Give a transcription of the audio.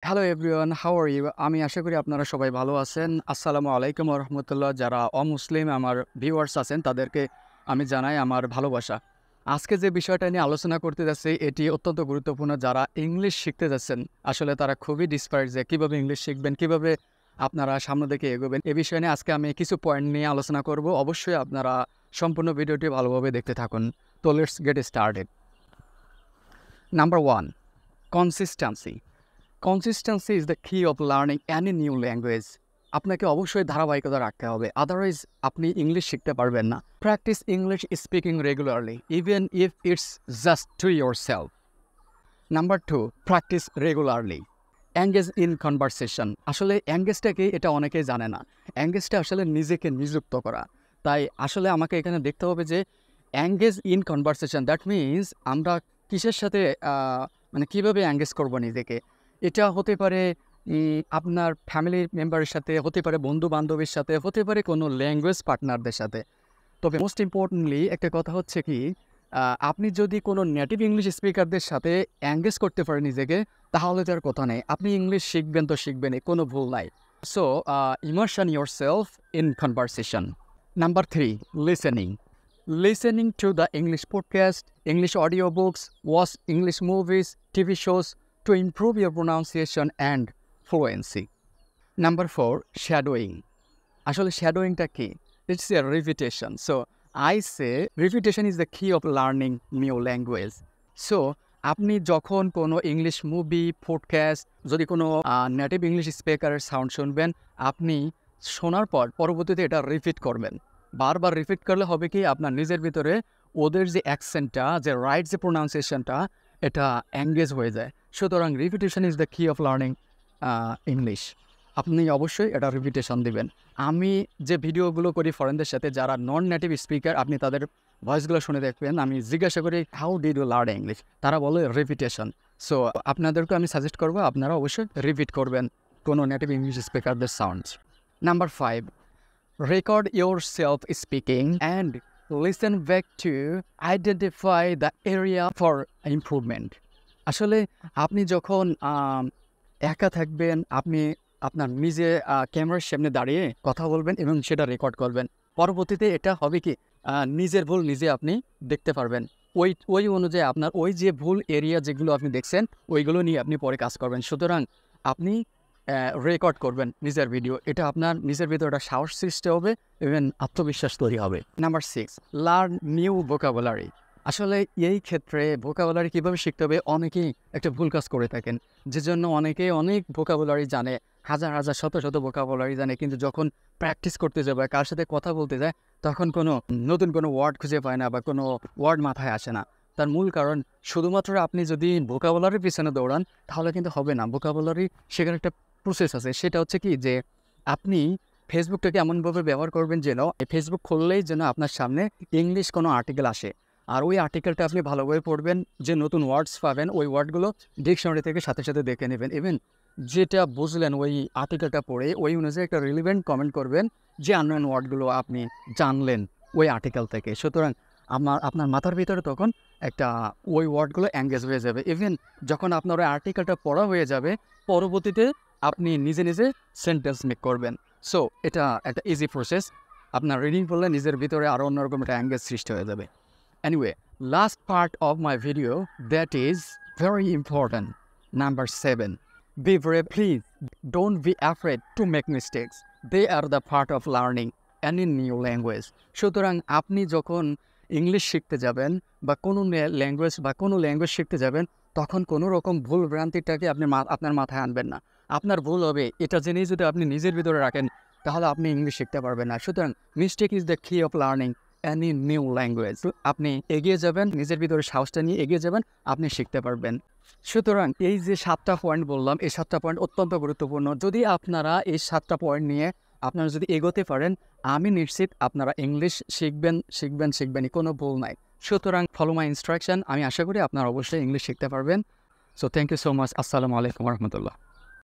Hello everyone, how are you? আমি আশা করি আপনারা সবাই ভালো আছেন। আসসালামু আলাইকুম ওয়া রাহমাতুল্লাহ। যারা অমুসলিম আমার ভিউয়ার্স আছেন তাদেরকে আমি জানাই আমার ভালোবাসা। আজকে যে বিষয়টা নিয়ে আলোচনা করতে যাচ্ছি এটি অত্যন্ত গুরুত্বপূর্ণ। যারা ইংলিশ শিখতে যাচ্ছেন আসলে তারা খুবই ডিসপারেট যে কীভাবে ইংলিশ শিখবেন, কীভাবে আপনারা সামনের দিকে এগোবেন। এ বিষয় নিয়ে আজকে আমি কিছু পয়েন্ট নিয়ে আলোচনা করব। অবশ্যই আপনারা সম্পূর্ণ ভিডিওটি ভালোভাবে দেখতে থাকুন। তো let's get started. Number 1, consistency. Consistency is the key of learning any new language. আপনাকে অবশ্যই ধারাবাহিকতা রাখতে হবে, আদারওয়াইজ আপনি ইংলিশ শিখতে পারবেন না। Practice English speaking regularly even if it's just to your self. Number 2, practice regularly. Engage in conversation. আসলে এঙ্গেজটাকে এটা অনেকেই জানে না। এঙ্গেজটা আসলে নিজেকে নিযুক্ত করা। তাই আসলে আমাকে এখানে দেখতে হবে যে engage in conversation, that means আমরা কিসের সাথে মানে কীভাবে এঙ্গেজ করবো নিজেকে। এটা হতে পারে আপনার ফ্যামিলি মেম্বারের সাথে, হতে পারে বন্ধু বান্ধবের সাথে, হতে পারে কোনো ল্যাঙ্গুয়েজ পার্টনারদের সাথে। তবে মোস্ট ইম্পর্টেন্টলি একটা কথা হচ্ছে কি, আপনি যদি কোনো নেটিভ ইংলিশ স্পিকারদের সাথে এঙ্গেজ করতে পারেন নিজেকে, তাহলে তার কথা নেই। আপনি ইংলিশ শিখবেন তো শিখবেনই, কোনো ভুল নাই। So immersion your self in conversation. Number 3, listening. Listening to the English podcast, English audiobooks, watch English movies, TV shows to improve your pronunciation and fluency. Number 4, shadowing. Ashole shadowingটা কি? It's a repetition. So I say repetition is the key of learning new language. So আপনি যখন কোনো English movie, podcast, যদি কোনো native English স্পিকারের sound শুনবেন, আপনি শোনার পর পরবর্তীতে এটা রিপিট করবেন। বারবার রিপিট করলে হবে কি, আপনার নিজের ভিতরে ওদের যে অ্যাকসেন্টটা, যে রাইট যে প্রোনাউন্সিয়েশনটা, এটা এঙ্গেজ হয়ে যায়। সুতরাং repetition is the key of learning English. আপনি অবশ্যই এটা রিপিটেশন দিবেন। আমি যে ভিডিওগুলো করি ফরেনদের সাথে, যারা নন নেটিভ স্পিকার, আপনি তাদের ভয়েসগুলো শুনে দেখবেন। আমি জিজ্ঞাসা করি how did you learn English, তারা বলে রিপিটেশন। সো আপনাদেরকে আমি সাজেস্ট করবো আপনারা অবশ্যই রিপিট করবেন কোনো নেটিভ ইংলিশ স্পিকারদের sounds. Number 5, record yourself speaking and listen back to identify the area for improvement. আসলে আপনি যখন একা থাকবেন, আপনি আপনার নিজে ক্যামেরার সামনে দাঁড়িয়ে কথা বলবেন এবং সেটা রেকর্ড করবেন। পরবর্তীতে এটা হবে কি, নিজের ভুল নিজে আপনি দেখতে পারবেন। ওই অনুযায়ী আপনার ওই যে ভুল এরিয়া যেগুলো আপনি দেখছেন, ওইগুলো নিয়ে আপনি পরে কাজ করবেন। সুতরাং আপনি রেকর্ড করবেন নিজের ভিডিও। এটা আপনার নিজের ভিতরে একটা সাহস সৃষ্টি হবে এবং আত্মবিশ্বাস তৈরি হবে। Number 6, learn new vocabulary. আসলে এই ক্ষেত্রে ভোকাবুলারি কীভাবে শিখতে হবে, অনেকেই একটা ভুল কাজ করে থাকেন, যে জন্য অনেকেই অনেক ভোকাবুলারি জানে, হাজার হাজার শত শত ভোকাবুলারি জানে, কিন্তু যখন প্র্যাকটিস করতে যাবে, কার সাথে কথা বলতে যায়, তখন কোনো নতুন কোনো ওয়ার্ড খুঁজে পায় না বা কোনো ওয়ার্ড মাথায় আসে না। তার মূল কারণ শুধুমাত্র আপনি যদি ভোকাবুলারির পিছনে দৌড়ান তাহলে কিন্তু হবে না। ভোকাবুলারি শেখার একটা প্রসেস আছে, সেটা হচ্ছে কি যে আপনি ফেসবুকটাকে এমনভাবে ব্যবহার করবেন যেন ফেসবুক খুললেই যেন আপনার সামনে ইংলিশ কোনো আর্টিকেল আসে, আর ওই আর্টিকেলটা আপনি ভালোভাবে পড়বেন। যে নতুন ওয়ার্ডস পাবেন ওই ওয়ার্ডগুলো ডিকশনারি থেকে সাথে সাথে দেখে নেবেন। ইভেন যেটা বুঝলেন ওই আর্টিকেলটা পড়ে ওই অনুযায়ী একটা রিলিভেন্ট কমেন্ট করবেন, যে আননোন ওয়ার্ডগুলো আপনি জানলেন ওই আর্টিকেল থেকে। সুতরাং আপনার মাথার ভিতরে তখন একটা ওই ওয়ার্ডগুলো এঙ্গেজ হয়ে যাবে। ইভেন যখন আপনার ওই আর্টিকেলটা পড়া হয়ে যাবে, পরবর্তীতে আপনি নিজে নিজে সেন্টেন্স মেক করবেন। সো এটা একটা ইজি প্রসেস। আপনার রিডিং পড়লে নিজের ভিতরে আরও অন্যরকম একটা এঙ্গেজ সৃষ্টি হয়ে যাবে। Anyway, last part of my video, that is very important. Number 7, be brave. Please don't be afraid to make mistakes. They are the part of learning any new language. সুতরাং আপনি যখন ইংলিশ শিখতে যাবেন বা কোনো ল্যাঙ্গুয়েজ শিখতে যাবেন, তখন কোনো রকম ভুল ভ্রান্তিটাকে আপনি আপনার মাথায় আনবেন না। আপনার ভুল হবে এটা জেনেই যদি আপনি নিজের ভিতরে রাখেন, তাহলে আপনি ইংলিশ শিখতে পারবেন না। সুতরাং mistake is the key of learning any new language. আপনি এগিয়ে যাবেন, নিজের ভিতরে সাহসটা নিয়ে এগিয়ে যাবেন, আপনি শিখতে পারবেন। সুতরাং এই যে 7টা পয়েন্ট বললাম, এই 7টা পয়েন্ট অত্যন্ত গুরুত্বপূর্ণ। যদি আপনারা এই 7টা পয়েন্ট নিয়ে আপনারা যদি এগোতে পারেন, আমি নিশ্চিত আপনারা ইংলিশ শিখবেনই, কোনো ভুল নাই। সুতরাং ফলো মাই ইনস্ট্রাকশন। আমি আশা করি আপনারা অবশ্যই ইংলিশ শিখতে পারবেন। So thank you so much. আসসালামু আলাইকুম রহমতুল্লাহ।